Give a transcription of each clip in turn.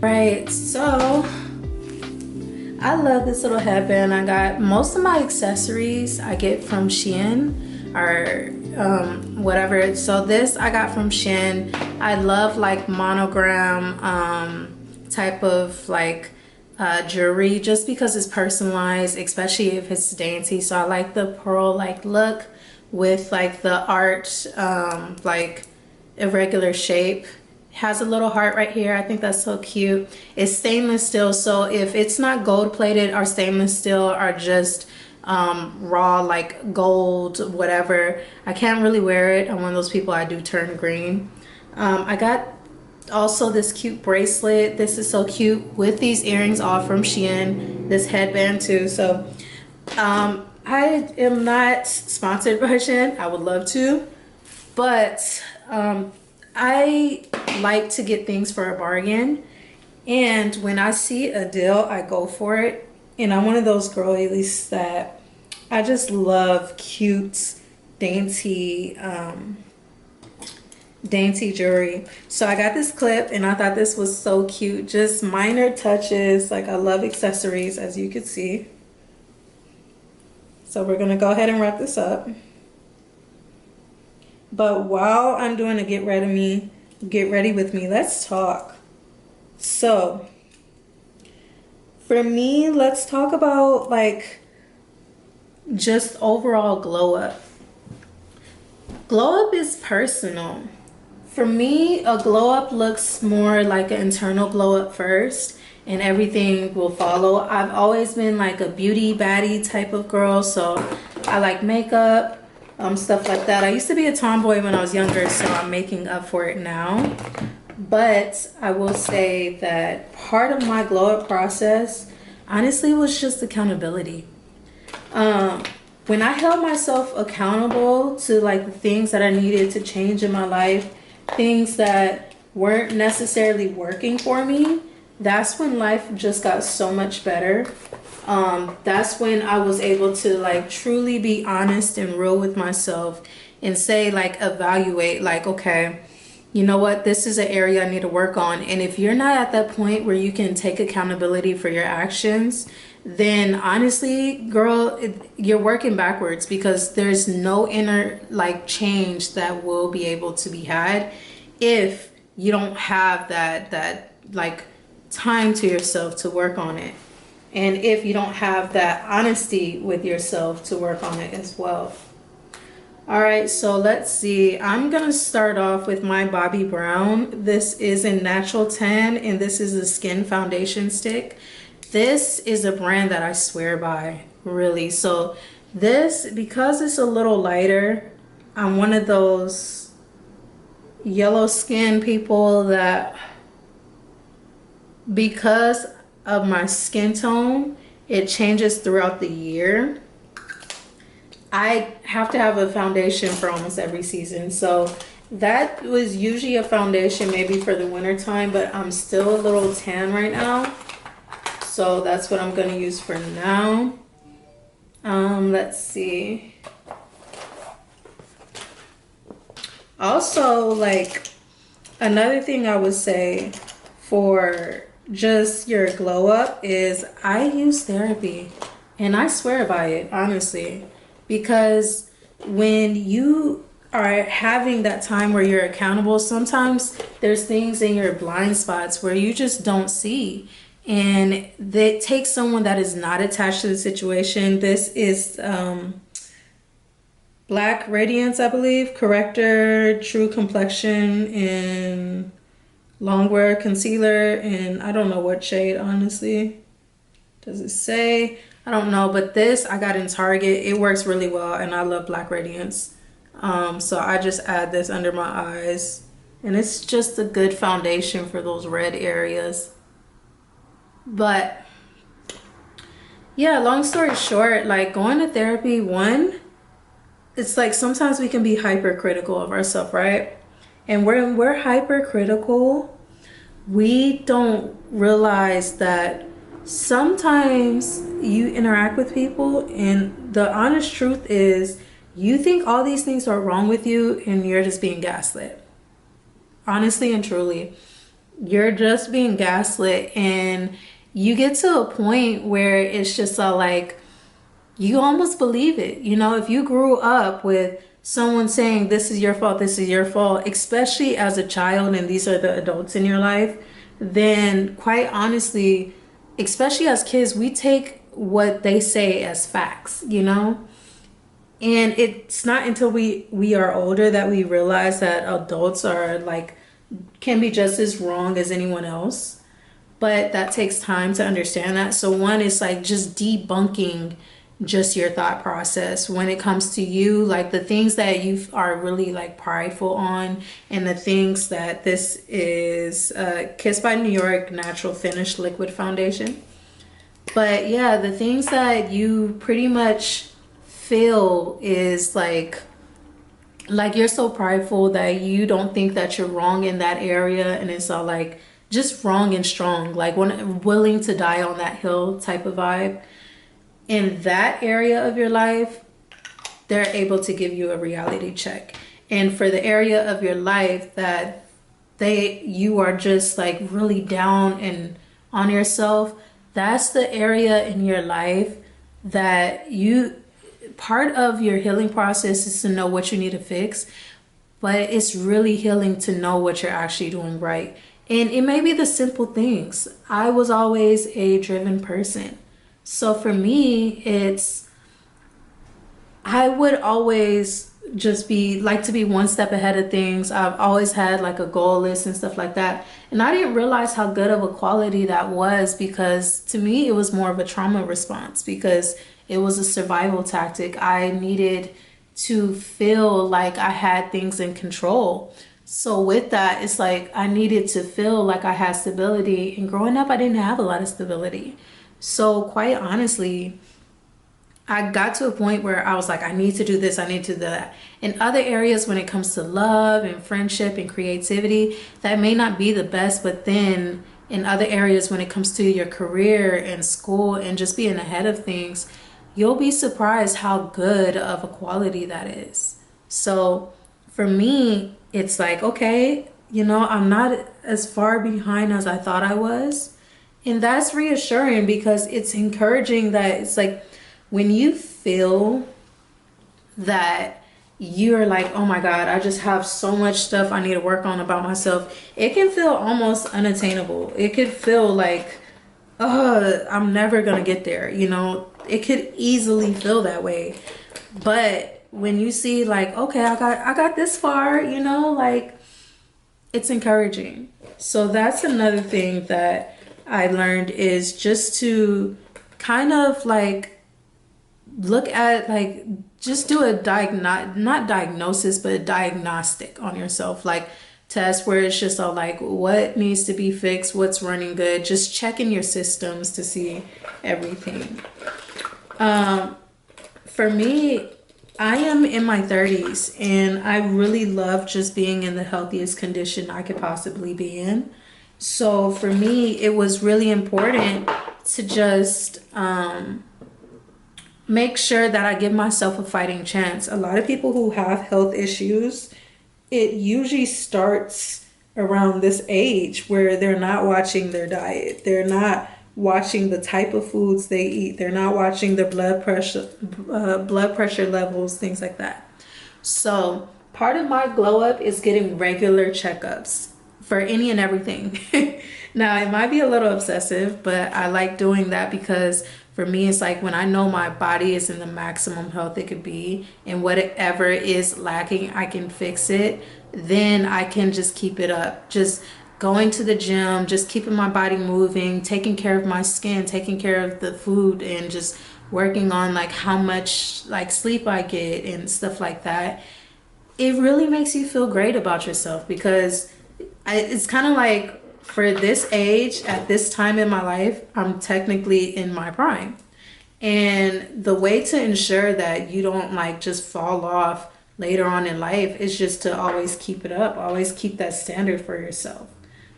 Right, so I love this little headband. I got most of my accessories I get from Shein or whatever. So this I got from Shein. I love like monogram type of like jewelry just because it's personalized, especially if it's dainty. So I like the pearl like look with like the art like irregular shape. Has a little heart right here. I think that's so cute. It's stainless steel, so if it's not gold plated or stainless steel or just raw like gold whatever, I can't really wear it. I'm one of those people, I do turn green. I got also this cute bracelet. This is so cute with these earrings, all from Shein. This headband too. So I am not sponsored by Shein. I would love to, but I like to get things for a bargain, and when I see a deal I go for it. And I'm one of those girlies that I just love cute dainty dainty jewelry. So I got this clip and I thought this was so cute. Just minor touches. Like, I love accessories, as you can see. So we're gonna go ahead and wrap this up. But while I'm doing a get ready with me, let's talk. So for me, let's talk about like just overall glow up. Glow up is personal. For me, a glow up looks more like an internal glow up first, and everything will follow. I've always been like a beauty baddie type of girl, so I like makeup, stuff like that. I used to be a tomboy when I was younger, so I'm making up for it now. But I will say that part of my glow up process honestly was just accountability. When I held myself accountable to like the things that I needed to change in my life, things that weren't necessarily working for me, that's when life just got so much better. That's when I was able to like truly be honest and real with myself and say, like, evaluate, like, okay, you know what, this is an area I need to work on. And if you're not at that point where you can take accountability for your actions, then honestly, girl, you're working backwards, because there's no inner like change that will be able to be had if you don't have that like time to yourself to work on it, and if you don't have that honesty with yourself to work on it as well. All right, so let's see. I'm gonna start off with my Bobbi Brown. This is in Natural Tan, and this is a skin foundation stick. This is a brand that I swear by, really. So this, because it's a little lighter, I'm one of those yellow skin people that, because of my skin tone, it changes throughout the year. I have to have a foundation for almost every season. So that was usually a foundation maybe for the winter time, but I'm still a little tan right now. So that's what I'm gonna use for now. Let's see. Also, like, another thing I would say for just your glow up is I use therapy, and I swear by it, honestly, because when you are having that time where you're accountable, sometimes there's things in your blind spots where you just don't see. And that takes someone that is not attached to the situation. This is Black Radiance, I believe, corrector, true complexion, and longwear concealer, and I don't know what shade, honestly. Does it say? I don't know, but this I got in Target. It works really well, and I love Black Radiance. So I just add this under my eyes, and it's just a good foundation for those red areas. But yeah, long story short, like, going to therapy, one, it's like sometimes we can be hypercritical of ourselves, right? And when we're hypercritical, we don't realize that sometimes you interact with people, and the honest truth is you think all these things are wrong with you, and you're just being gaslit. Honestly and truly. You're just being gaslit, and you get to a point where it's just like you almost believe it. You know, if you grew up with someone saying this is your fault, this is your fault, especially as a child, and these are the adults in your life, then quite honestly, especially as kids, we take what they say as facts, you know? And it's not until we are older that we realize that adults are like can be just as wrong as anyone else. But that takes time to understand that. So one is like just debunking just your thought process when it comes to you, like the things that you are really like prideful on, and the things that this is Kiss by New York Natural Finish Liquid Foundation. But yeah, the things that you pretty much feel is like you're so prideful that you don't think that you're wrong in that area, and it's all like just wrong and strong, like when willing to die on that hill type of vibe. In that area of your life, they're able to give you a reality check. And for the area of your life that you are just like really down and on yourself, that's the area in your life that you part of your healing process is to know what you need to fix, but it's really healing to know what you're actually doing right. And it may be the simple things. I was always a driven person. So for me, I would always just be like to be one step ahead of things. I've always had like a goal list and stuff like that. And I didn't realize how good of a quality that was, because to me, it was more of a trauma response, because it was a survival tactic. I needed to feel like I had things in control. So with that, it's like I needed to feel like I had stability. And growing up, I didn't have a lot of stability. So quite honestly, I got to a point where I was like, I need to do this, I need to do that. In other areas, when it comes to love and friendship and creativity, that may not be the best, but then in other areas, when it comes to your career and school and just being ahead of things, you'll be surprised how good of a quality that is. So for me, it's like, okay, you know, I'm not as far behind as I thought I was. And that's reassuring, because it's encouraging that it's like when you feel that you're like, oh my God, I just have so much stuff I need to work on about myself, it can feel almost unattainable. It could feel like, oh, I'm never gonna get there. You know, it could easily feel that way. But when you see like, okay, I got this far, you know, like it's encouraging. So that's another thing that I learned, is just to kind of like look at like just do a not diagnosis, but a diagnostic on yourself, like test where it's just all like what needs to be fixed, what's running good, just checking your systems to see everything. For me, I am in my 30s, and I really love just being in the healthiest condition I could possibly be in. So for me, it was really important to just make sure that I give myself a fighting chance. A lot of people who have health issues, it usually starts around this age where they're not watching their diet. They're not watching the type of foods they eat. They're not watching their blood pressure levels, things like that. So part of my glow up is getting regular checkups for any and everything. Now, it might be a little obsessive, but I like doing that because for me, it's like when I know my body is in the maximum health it could be, and whatever is lacking, I can fix it, then I can just keep it up. Just going to the gym, just keeping my body moving, taking care of my skin, taking care of the food, and just working on like how much like sleep I get and stuff like that. It really makes you feel great about yourself, because it's kind of like, for this age, at this time in my life, I'm technically in my prime. And the way to ensure that you don't like just fall off later on in life is just to always keep it up, always keep that standard for yourself.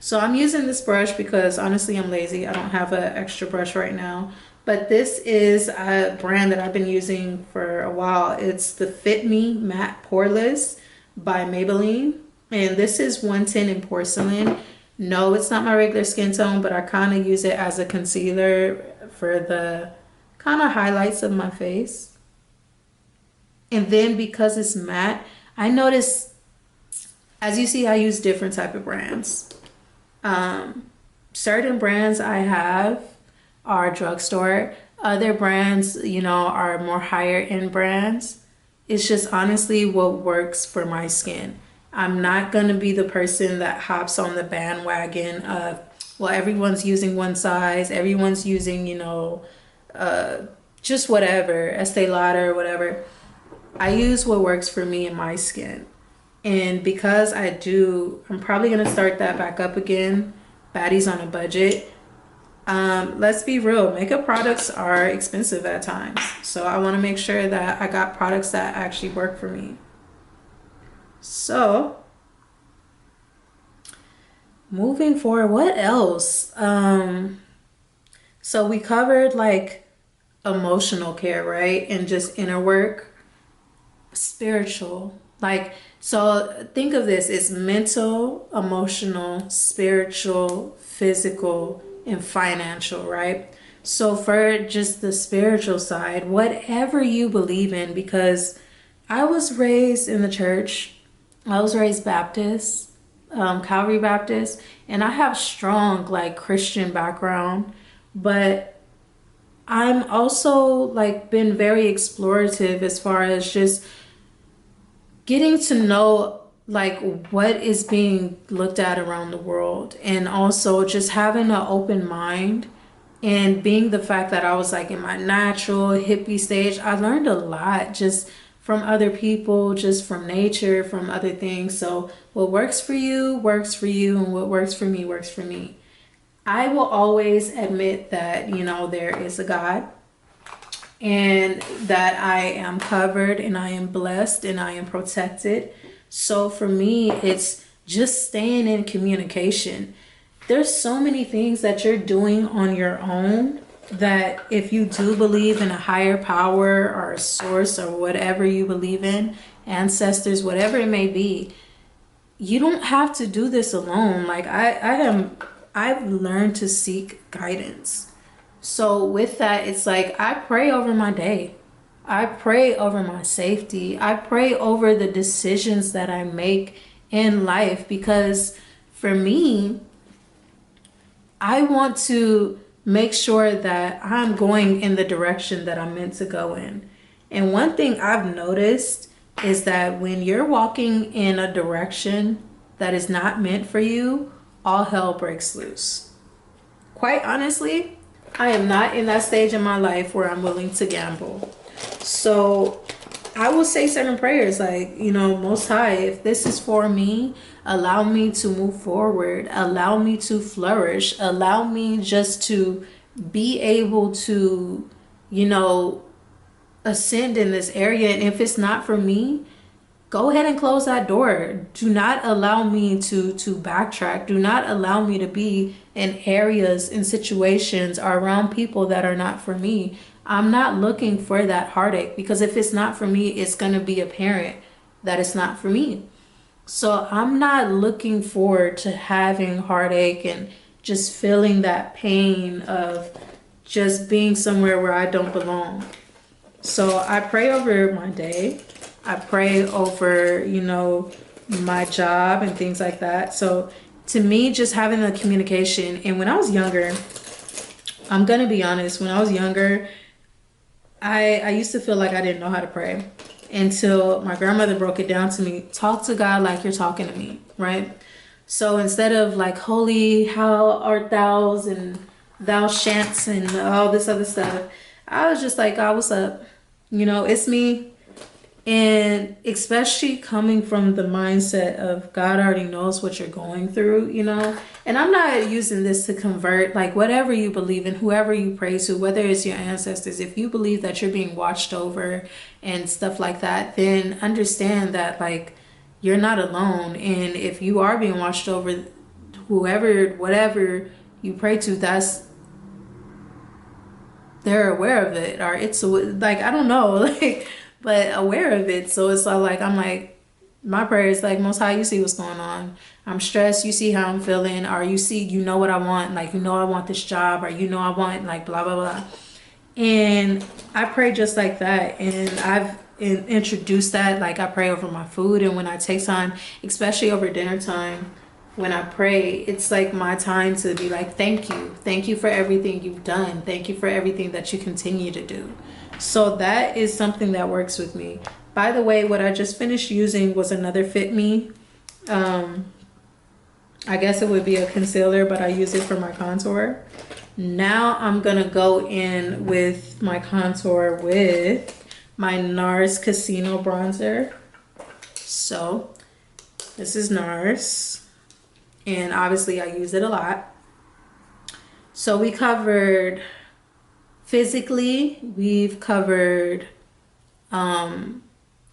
So I'm using this brush because honestly, I'm lazy. I don't have an extra brush right now. But this is a brand that I've been using for a while. It's the Fit Me Matte Poreless by Maybelline. And this is 110 in porcelain. No, it's not my regular skin tone, but I kind of use it as a concealer for the kind of highlights of my face. And then because it's matte, I notice, as you see, I use different type of brands. Um, Certain brands I have are drugstore. Other brands, are more higher end brands. It's just honestly what works for my skin. I'm not gonna be the person that hops on the bandwagon of, well, everyone's using one size, everyone's using, uh, just whatever, Estee Lauder or whatever. I use what works for me and my skin. And because I'm probably gonna start that back up again. Baddies on a budget. Let's be real, makeup products are expensive at times. So I want to make sure that I got products that actually work for me. So moving forward, what else? So we covered like emotional care, right? And just inner work. Spiritual. Like, so think of this, it's mental, emotional, spiritual, physical, and financial, right? So for just the spiritual side, whatever you believe in, because I was raised in the church, I was raised Baptist, Calvary Baptist, and I have strong like Christian background, but I'm also like been very explorative as far as just getting to know like what is being looked at around the world, and also just having an open mind, and being the fact that I was like in my natural hippie stage. I learned a lot just from other people, just from nature, from other things. So what works for you, and what works for me works for me. I will always admit that, there is a God, and that I am covered and I am blessed and I am protected. So for me, it's just staying in communication. There's so many things that you're doing on your own that if you do believe in a higher power or a source or whatever you believe in, ancestors, whatever it may be, you don't have to do this alone. Like I've learned to seek guidance. So with that, it's like I pray over my day. I pray over my safety. I pray over the decisions that I make in life, because for me, I want to make sure that I'm going in the direction that I'm meant to go in. And one thing I've noticed is that when you're walking in a direction that is not meant for you, all hell breaks loose. Quite honestly, I am not in that stage in my life where I'm willing to gamble. So I will say certain prayers like, Most High, if this is for me, allow me to move forward, allow me to flourish, allow me just to be able to, ascend in this area. And if it's not for me, go ahead and close that door. Do not allow me to backtrack. Do not allow me to be in areas, in situations, or around people that are not for me. I'm not looking for that heartache, because if it's not for me, it's going to be apparent that it's not for me. So I'm not looking forward to having heartache and just feeling that pain of just being somewhere where I don't belong. So I pray over my day. I pray over, my job and things like that. So to me, just having the communication. And when I was younger, I'm going to be honest, when I was younger, I used to feel like I didn't know how to pray until my grandmother broke it down to me. Talk to God like you're talking to me, right? So instead of like, holy, how art thou, and thou shan'ts, and all this other stuff, I was just like, God, what's up? It's me. And especially coming from the mindset of God already knows what you're going through, And I'm not using this to convert, like whatever you believe in, whoever you pray to, whether it's your ancestors, if you believe that you're being watched over and stuff like that, then understand that like you're not alone. And if you are being watched over, whoever, whatever you pray to, they're aware of it, or it's like, I don't know, like, but aware of it. So it's all like, I'm like, My prayer is like, Most High, you see what's going on. I'm stressed. You see how I'm feeling. Or you see, you know what I want. Like, you know I want this job. Or you know I want like blah, blah, blah. And I pray just like that. And I've introduced that. Like I pray over my food. And when I take time, especially over dinner time, when I pray, it's like my time to be like, thank you. Thank you for everything you've done. Thank you for everything that you continue to do. So that is something that works with me. By the way, what I just finished using was another Fit Me. I guess it would be a concealer, but I use it for my contour. Now I'm gonna go in with my contour with my NARS Casino bronzer. So this is NARS, and obviously I use it a lot. So we covered physically, we've covered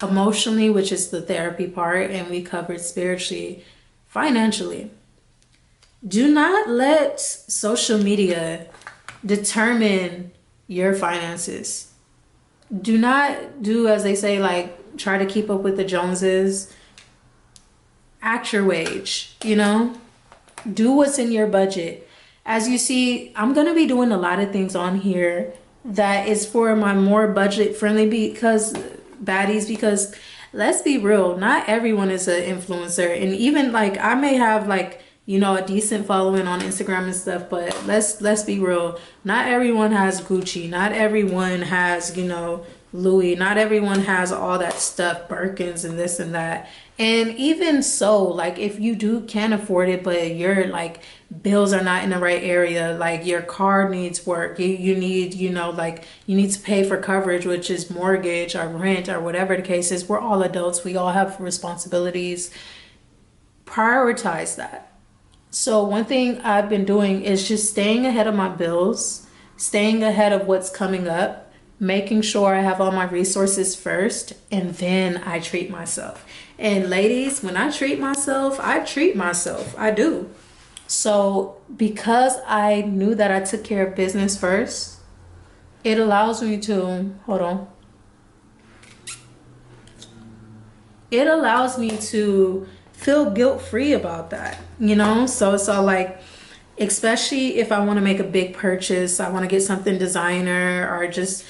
emotionally, which is the therapy part, and we covered spiritually, financially. Do not let social media determine your finances. Do not do, as they say, like try to keep up with the Joneses. Act your wage, you know? Do what's in your budget. As you see, I'm going to be doing a lot of things on here that is for my more budget friendly because let's be real, not everyone is an influencer. And even like I may have like, you know, a decent following on Instagram and stuff, but let's be real, not everyone has Gucci, not everyone has, you know, Louis, not everyone has all that stuff, Birkins and this and that. And even so, like if you can afford it, but your like bills are not in the right area, like your car needs work, you need, you know, like you need to pay for coverage, which is mortgage or rent or whatever the case is. We're all adults, we all have responsibilities. Prioritize that. So one thing I've been doing is just staying ahead of my bills, staying ahead of what's coming up, making sure I have all my resources first, and then I treat myself. And ladies, when I treat myself, I do. So because I knew that I took care of business first, it allows me to, hold on. It allows me to feel guilt-free about that, you know? So it's all like, especially if I want to make a big purchase, I want to get something designer or just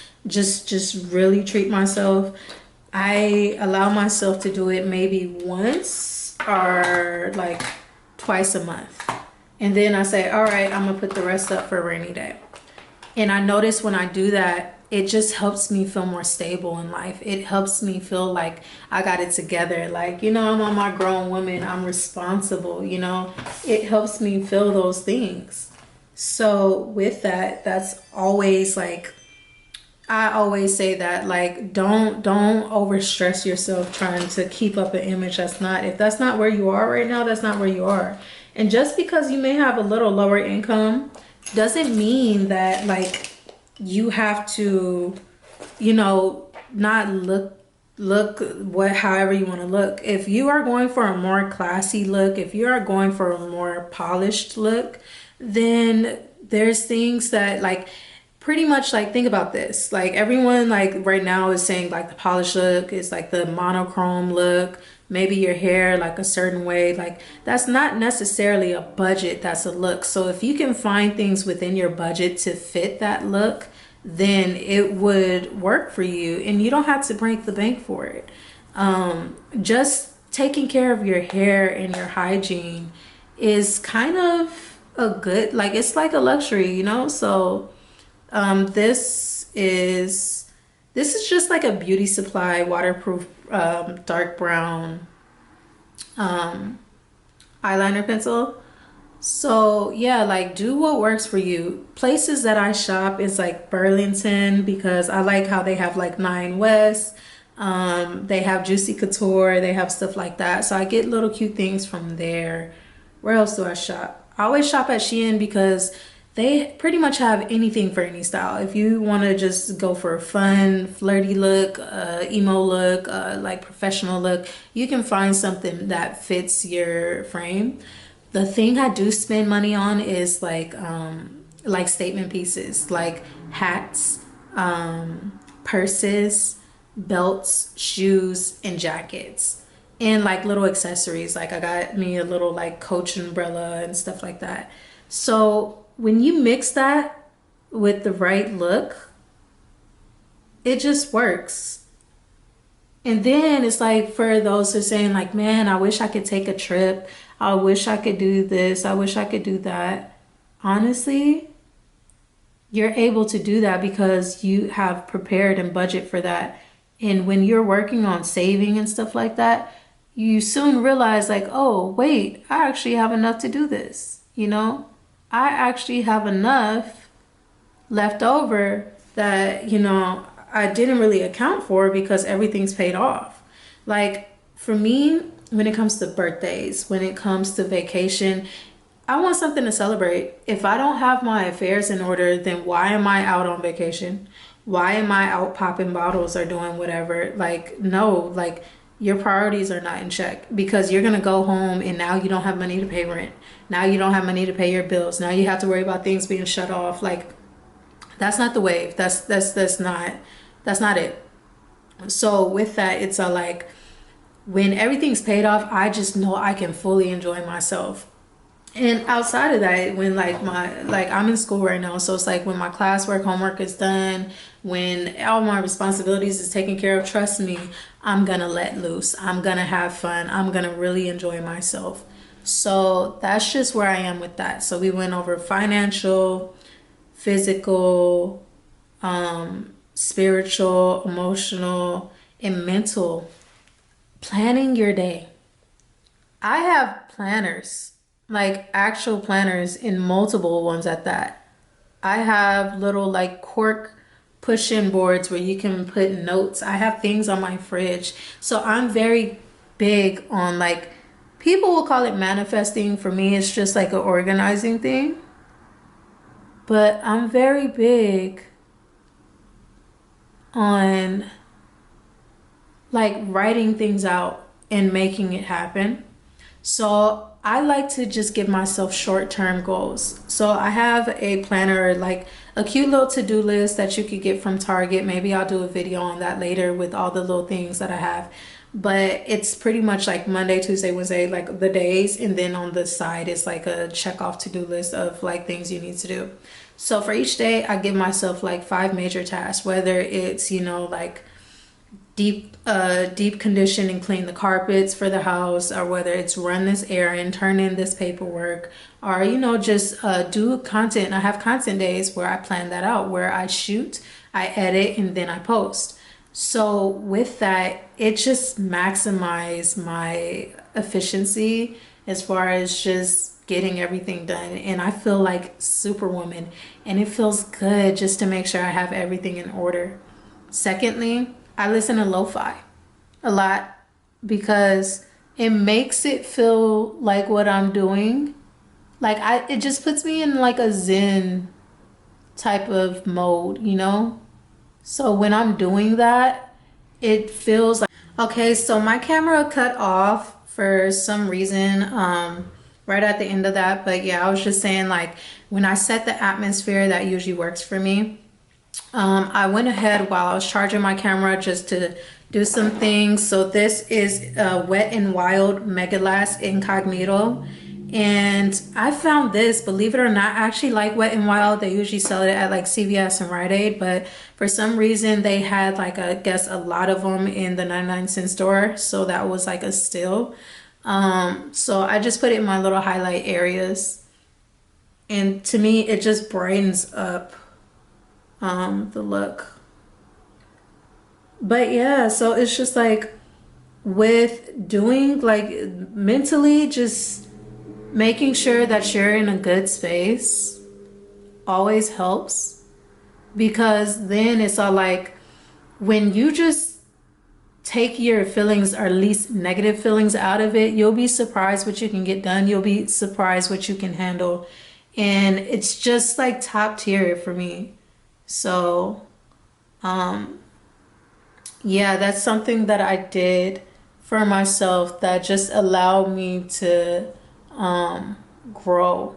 really treat myself. I allow myself to do it maybe once or like twice a month. And then I say, all right, I'm gonna put the rest up for a rainy day. And I notice when I do that, it just helps me feel more stable in life. It helps me feel like I got it together. Like, you know, I'm my grown woman. I'm responsible, you know. It helps me feel those things. So with that, that's always like, I always say that, like, don't overstress yourself trying to keep up an image that's not, if that's not where you are right now, that's not where you are. And just because you may have a little lower income doesn't mean that like you have to, you know, not look however you want to look. If you are going for a more classy look, if you are going for a more polished look, then there's things that like pretty much like think about this. Like everyone like right now is saying like the polished look is like the monochrome look, maybe your hair like a certain way. Like that's not necessarily a budget, that's a look. So if you can find things within your budget to fit that look, then it would work for you and you don't have to break the bank for it. Just taking care of your hair and your hygiene is kind of a good, like it's like a luxury, you know? So this is just like a beauty supply waterproof dark brown eyeliner pencil. So yeah, like do what works for you. Places that I shop is like Burlington because I like how they have like Nine West. They have Juicy Couture. They have stuff like that. So I get little cute things from there. Where else do I shop? I always shop at Shein because they pretty much have anything for any style. If you want to just go for a fun, flirty look, emo look, like professional look, you can find something that fits your frame. The thing I do spend money on is like statement pieces, like hats, purses, belts, shoes, and jackets. and like little accessories. Like I got me a little like Coach umbrella and stuff like that. So when you mix that with the right look, it just works. And then it's like for those who are saying like, man, I wish I could take a trip. I wish I could do this. I wish I could do that. Honestly, you're able to do that because you have prepared and budget for that. And when you're working on saving and stuff like that, you soon realize like, oh, wait, I actually have enough to do this. You know, I actually have enough left over that, I didn't really account for because everything's paid off. Like for me, when it comes to birthdays, when it comes to vacation, I want something to celebrate. If I don't have my affairs in order, then why am I out on vacation? Why am I out popping bottles or doing whatever? Like, no, like your priorities are not in check because you're going to go home and now you don't have money to pay rent. Now you don't have money to pay your bills. Now you have to worry about things being shut off. Like, that's not the wave. That's not it. So with that, it's a like when everything's paid off, I just know I can fully enjoy myself. And outside of that, when I'm in school right now, so it's like when my classwork, homework is done, when all my responsibilities is taken care of, trust me, I'm gonna let loose. I'm gonna have fun. I'm gonna really enjoy myself. So that's just where I am with that. So we went over financial, physical, spiritual, emotional, and mental. Planning your day. I have planners, like actual planners, and multiple ones at that. I have little like cork push-in boards where you can put notes. I have things on my fridge. So I'm very big on like, people will call it manifesting. For me, it's just like an organizing thing. But I'm very big on like writing things out and making it happen. So I like to just give myself short-term goals. So I have a planner, like a cute little to-do list that you could get from Target. Maybe I'll do a video on that later with all the little things that I have. But it's pretty much like Monday, Tuesday, Wednesday, like the days. And then on the side, it's like a check off to-do list of like things you need to do. So for each day, I give myself like 5 major tasks, whether it's, like deep condition and clean the carpets for the house, or whether it's run this errand, turn in this paperwork, or just do content. I have content days where I plan that out, where I shoot, I edit, and then I post. So with that, it just maximize my efficiency as far as just getting everything done. And I feel like superwoman, and it feels good just to make sure I have everything in order. Secondly, I listen to lo-fi a lot because it makes it feel like what I'm doing. Like it just puts me in like a zen type of mode. So when I'm doing that, it feels like, okay, so my camera cut off for some reason, right at the end of that. But yeah, I was just saying like when I set the atmosphere, that usually works for me. I went ahead while I was charging my camera just to do some things. So this is Wet n Wild Megalast Incognito. And I found this, believe it or not, I actually like Wet n Wild. They usually sell it at like CVS and Rite Aid, but for some reason they had like, I guess, a lot of them in the 99-cent store. So that was like a steal. So I just put it in my little highlight areas. And to me, it just brightens up the look. But yeah, so it's just like with doing like mentally, just making sure that you're in a good space always helps, because then it's all like when you just take your feelings, or at least negative feelings, out of it, you'll be surprised what you can get done. You'll be surprised what you can handle. And it's just like top tier for me. So, yeah, that's something that I did for myself that just allowed me to grow.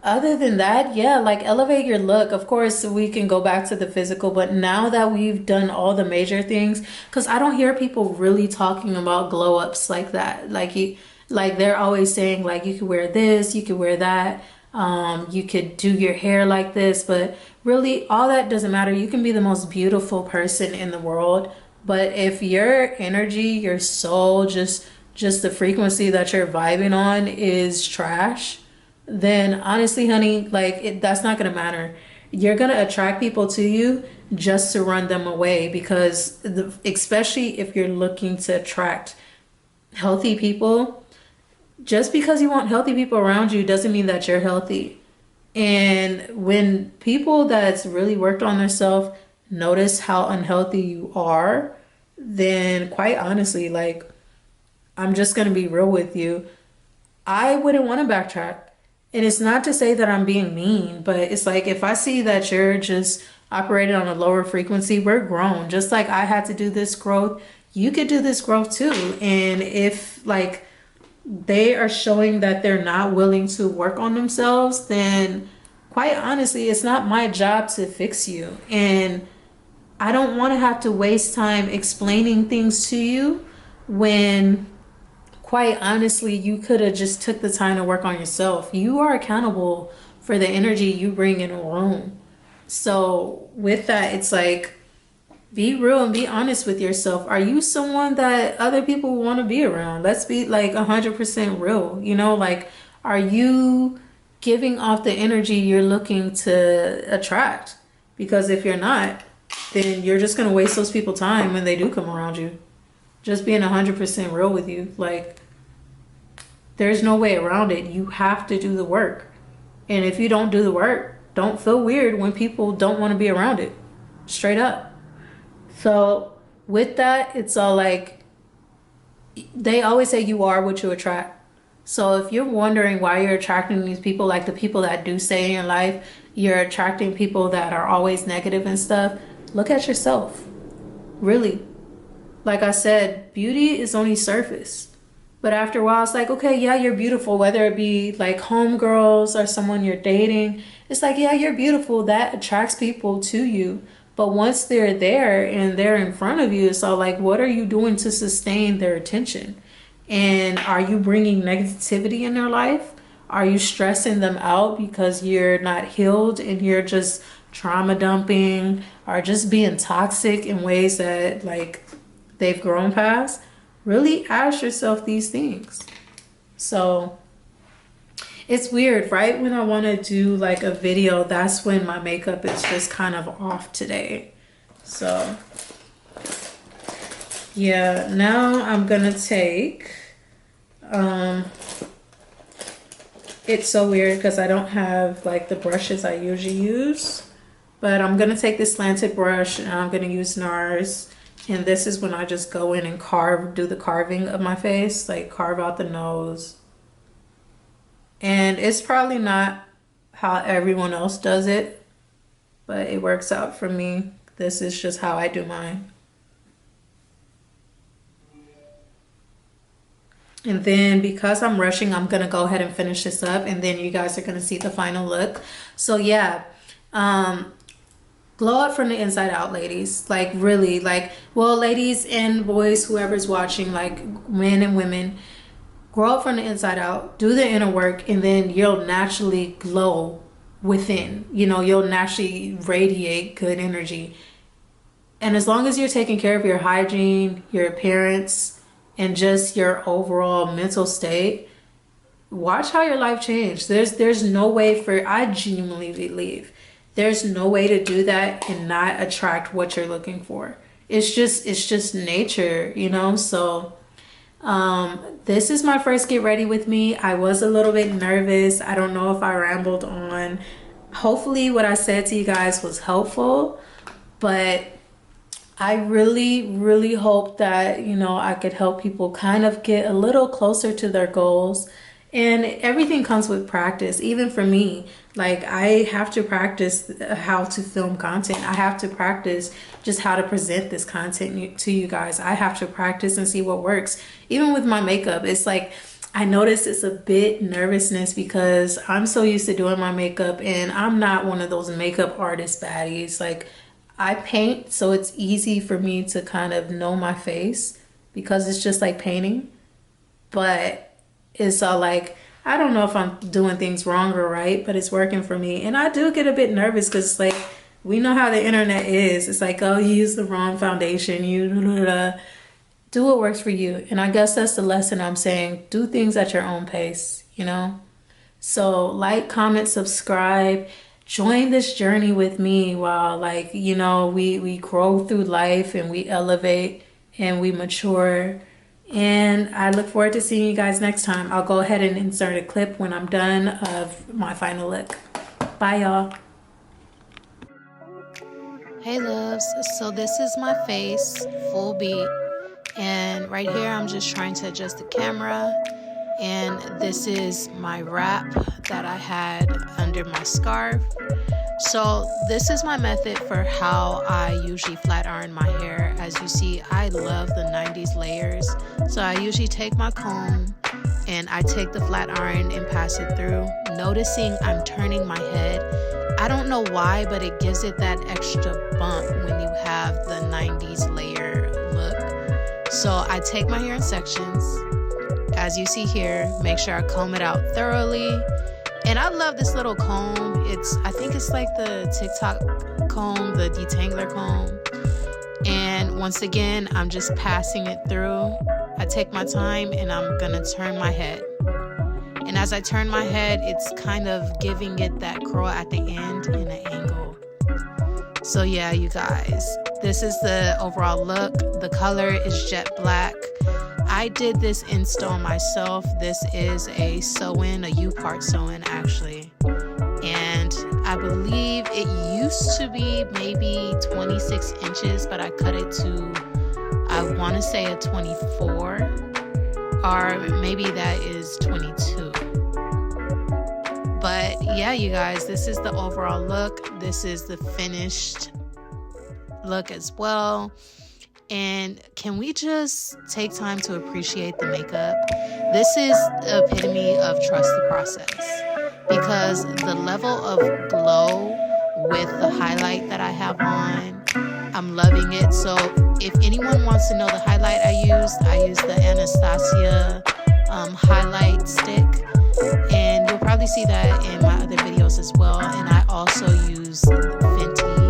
Other than that, yeah, like elevate your look. Of course, we can go back to the physical, but now that we've done all the major things, because I don't hear people really talking about glow ups like that. Like they're always saying like you could wear this, you could wear that, you could do your hair like this, but really all that doesn't matter. You can be the most beautiful person in the world, but if your energy, your soul, just the frequency that you're vibing on is trash, then honestly, honey, like that's not gonna matter. You're gonna attract people to you just to run them away because especially if you're looking to attract healthy people, just because you want healthy people around you doesn't mean that you're healthy. And when people that's really worked on themselves notice how unhealthy you are, then quite honestly, like I'm just gonna be real with you. I wouldn't want to backtrack. And it's not to say that I'm being mean, but it's like if I see that you're just operating on a lower frequency, we're grown. Just like I had to do this growth, you could do this growth too. And if like they are showing that they're not willing to work on themselves, then quite honestly, it's not my job to fix you. And I don't want to have to waste time explaining things to you when quite honestly, you could have just took the time to work on yourself. You are accountable for the energy you bring in a room. So with that, it's like be real and be honest with yourself. Are you someone that other people want to be around? Let's be like 100% real. You know, like are you giving off the energy you're looking to attract? Because if you're not, then you're just going to waste those people time when they do come around you. Just being 100% real with you. Like there's no way around it. You have to do the work. And if you don't do the work, don't feel weird when people don't want to be around it. Straight up. So with that, it's all like they always say you are what you attract. So if you're wondering why you're attracting these people, like the people that do stay in your life, you're attracting people that are always negative and stuff, look at yourself. Really. Like I said, beauty is only surface. But after a while, it's like, okay, yeah, you're beautiful, whether it be like homegirls or someone you're dating. It's like, yeah, you're beautiful. That attracts people to you. But once they're there and they're in front of you, it's all like, what are you doing to sustain their attention? And are you bringing negativity in their life? Are you stressing them out because you're not healed and you're just trauma dumping or just being toxic in ways that like they've grown past? Really ask yourself these things. So it's weird, right? When I want to do like a video, that's when my makeup is just kind of off today. So yeah, now I'm gonna take it's so weird because I don't have like the brushes I usually use, but I'm gonna take this slanted brush and I'm gonna use NARS. And this is when I just go in and do the carving of my face, like carve out the nose. And it's probably not how everyone else does it, but it works out for me. This is just how I do mine. And then because I'm rushing, I'm gonna go ahead and finish this up and then you guys are gonna see the final look. So yeah, glow up from the inside out, ladies. Like really, like, well, ladies and boys, whoever's watching, like men and women, grow up from the inside out, do the inner work, and then you'll naturally glow within. You know, you'll naturally radiate good energy. And as long as you're taking care of your hygiene, your appearance, and just your overall mental state, watch how your life change. There's no way for, I genuinely believe, there's no way to do that and not attract what you're looking for. It's just nature, you know? So this is my first get ready with me. I was a little bit nervous. I don't know if I rambled on. Hopefully what I said to you guys was helpful, but I really hope that, you know, I could help people kind of get a little closer to their goals. And everything comes with practice. Even for me, like I have to practice how to film content. I have to practice just how to present this content to you guys. I have to practice and see what works. Even with my makeup, it's like I notice it's a bit nervousness because I'm so used to doing my makeup and I'm not one of those makeup artist baddies. Like I paint, so it's easy for me to kind of know my face because it's just like painting. But it's all like, I don't know if I'm doing things wrong or right, but it's working for me. And I do get a bit nervous because like we know how the internet is. It's like, oh, you use the wrong foundation, you da, da, da. Do what works for you. And I guess that's the lesson I'm saying. Do things at your own pace, you know? So like, comment, subscribe, join this journey with me while like, you know, we grow through life and we elevate and we mature. And I look forward to seeing you guys next time. I'll go ahead and insert a clip when I'm done of my final look. Bye, y'all. Hey loves, so this is my face, full beat. And right here, I'm just trying to adjust the camera. And this is my wrap that I had under my scarf. So this is my method for how I usually flat iron my hair. As you see, I love the 90s layers. So I usually take my comb and I take the flat iron and pass it through. Noticing I'm turning my head. I don't know why, but it gives it that extra bump when you have the 90s layer look. So I take my hair in sections. As you see here, make sure I comb it out thoroughly. And I love this little comb. I think it's like the TikTok comb, the detangler comb. And once again, I'm just passing it through. I take my time and I'm gonna turn my head. And as I turn my head, it's kind of giving it that curl at the end in an angle. So yeah, you guys, this is the overall look. The color is jet black. I did this install myself. This is a sew-in, a U-part sew-in actually. And I believe it used to be maybe 26 inches, but I cut it to, I want to say a 24, or maybe that is 22. But yeah, you guys, this is the overall look. This is the finished look as well. And can we just take time to appreciate the makeup? This is the epitome of trust the process, because the level of glow with the highlight that I have on, I'm loving it. So if anyone wants to know the highlight I used the Anastasia highlight stick, and you'll probably see that in my other videos as well. And I also use Fenty